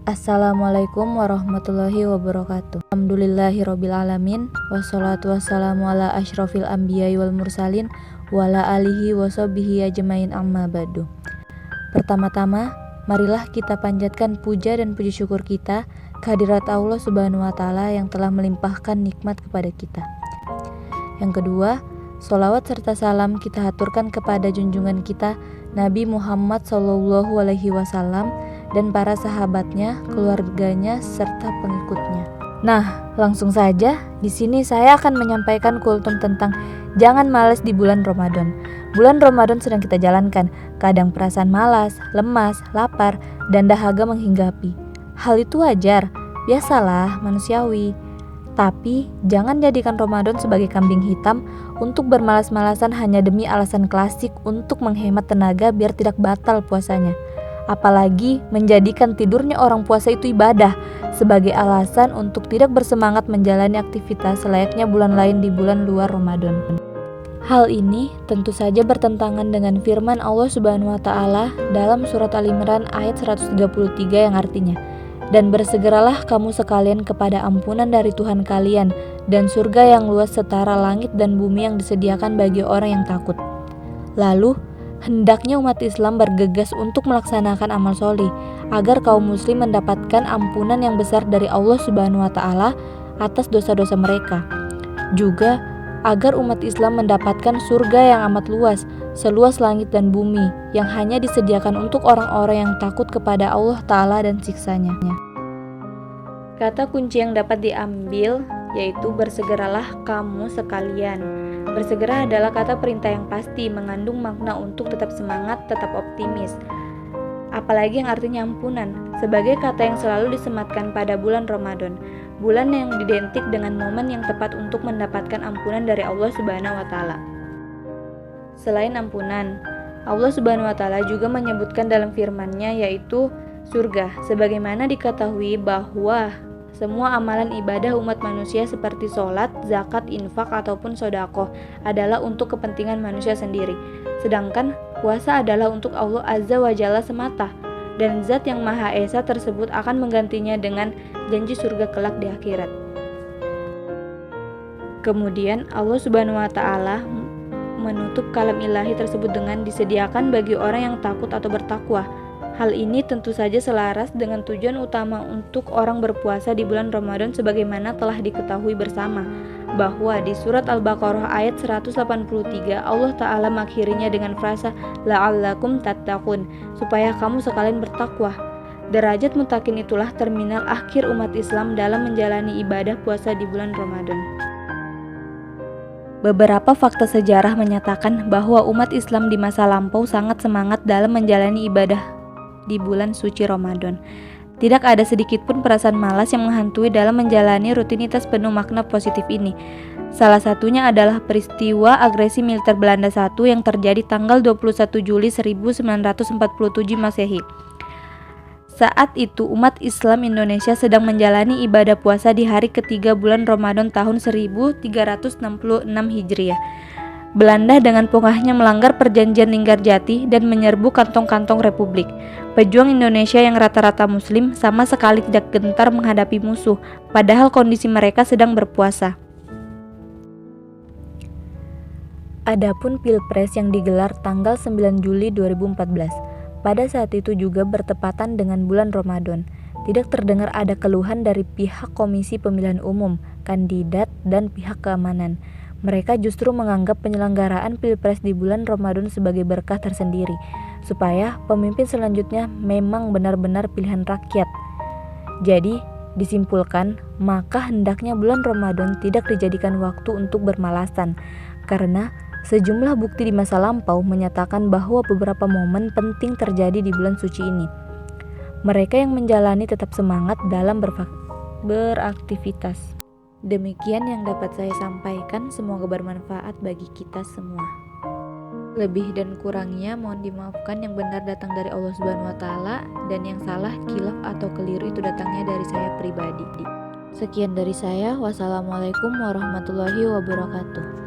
Assalamualaikum warahmatullahi wabarakatuh. Alhamdulillahirrabbilalamin. Wassalatu wassalamu ala asyrafil anbiya'i wal mursalin wa ala alihi wa sahbihi ajmain amma ba'du. Pertama-tama, marilah kita panjatkan puja dan puji syukur kita kehadirat Allah Subhanahu wa taala yang telah melimpahkan nikmat kepada kita. Yang kedua, sholawat serta salam kita haturkan kepada junjungan kita Nabi Muhammad SAW dan para sahabatnya, keluarganya, serta pengikutnya. Nah, langsung saja di sini saya akan menyampaikan kultum tentang jangan malas di bulan Ramadan. Bulan Ramadan sedang kita jalankan, kadang perasaan malas, lemas, lapar, dan dahaga menghinggapi. Hal itu wajar, biasalah, manusiawi. Tapi jangan jadikan Ramadan sebagai kambing hitam untuk bermalas-malasan hanya demi alasan klasik untuk menghemat tenaga biar tidak batal puasanya. Apalagi menjadikan tidurnya orang puasa itu ibadah sebagai alasan untuk tidak bersemangat menjalani aktivitas selayaknya bulan lain di bulan luar Ramadan. Hal ini tentu saja bertentangan dengan firman Allah Subhanahu wa taala dalam surat Al-Imran ayat 133 yang artinya, "Dan bersegeralah kamu sekalian kepada ampunan dari Tuhan kalian dan surga yang luas setara langit dan bumi yang disediakan bagi orang yang takut." Lalu hendaknya umat Islam bergegas untuk melaksanakan amal sholih agar kaum muslim mendapatkan ampunan yang besar dari Allah Subhanahu wa taala atas dosa-dosa mereka. Juga agar umat Islam mendapatkan surga yang amat luas, seluas langit dan bumi, yang hanya disediakan untuk orang-orang yang takut kepada Allah taala dan siksanya. Kata kunci yang dapat diambil yaitu bersegeralah kamu sekalian. Bersegera adalah kata perintah yang pasti, mengandung makna untuk tetap semangat, tetap optimis. Apalagi yang artinya ampunan, sebagai kata yang selalu disematkan pada bulan Ramadan, bulan yang identik dengan momen yang tepat untuk mendapatkan ampunan dari Allah Subhanahu wa taala. Selain ampunan, Allah Subhanahu wa taala juga menyebutkan dalam firman-Nya yaitu surga, sebagaimana diketahui bahwa semua amalan ibadah umat manusia seperti sholat, zakat, infak, ataupun sodaqoh adalah untuk kepentingan manusia sendiri. Sedangkan puasa adalah untuk Allah Azza wa Jalla semata. Dan Zat yang Maha Esa tersebut akan menggantinya dengan janji surga kelak di akhirat. Kemudian Allah Subhanahu wa Ta'ala menutup kalam ilahi tersebut dengan disediakan bagi orang yang takut atau bertakwa. Hal ini tentu saja selaras dengan tujuan utama untuk orang berpuasa di bulan Ramadan sebagaimana telah diketahui bersama bahwa di surat Al-Baqarah ayat 183 Allah Ta'ala mengakhirinya dengan frasa la'allakum tattaqun, supaya kamu sekalian bertakwa. Derajat mutakin itulah terminal akhir umat Islam dalam menjalani ibadah puasa di bulan Ramadan. Beberapa fakta sejarah menyatakan bahwa umat Islam di masa lampau sangat semangat dalam menjalani ibadah di bulan suci Ramadan. Tidak ada sedikit pun perasaan malas yang menghantui dalam menjalani rutinitas penuh makna positif ini. Salah satunya adalah peristiwa agresi militer Belanda I yang terjadi tanggal 21 Juli 1947 Masehi. Saat itu umat Islam Indonesia sedang menjalani ibadah puasa di hari ketiga bulan Ramadan tahun 1366 Hijriah. Belanda dengan pongahnya melanggar perjanjian Linggarjati dan menyerbu kantong-kantong republik. Pejuang Indonesia yang rata-rata muslim sama sekali tidak gentar menghadapi musuh, padahal kondisi mereka sedang berpuasa. Adapun Pilpres yang digelar tanggal 9 Juli 2014, pada saat itu juga bertepatan dengan bulan Ramadan. Tidak terdengar ada keluhan dari pihak Komisi Pemilihan Umum, kandidat, dan pihak keamanan. Mereka justru menganggap penyelenggaraan Pilpres di bulan Ramadan sebagai berkah tersendiri, supaya pemimpin selanjutnya memang benar-benar pilihan rakyat. Jadi, disimpulkan, maka hendaknya bulan Ramadan tidak dijadikan waktu untuk bermalasan, karena sejumlah bukti di masa lampau menyatakan bahwa beberapa momen penting terjadi di bulan suci ini. Mereka yang menjalani tetap semangat dalam beraktivitas. Demikian yang dapat saya sampaikan, semoga bermanfaat bagi kita semua. Lebih dan kurangnya mohon dimaafkan, yang benar datang dari Allah Subhanahu wa taala dan yang salah, khilaf atau keliru itu datangnya dari saya pribadi. Sekian dari saya. Wassalamualaikum warahmatullahi wabarakatuh.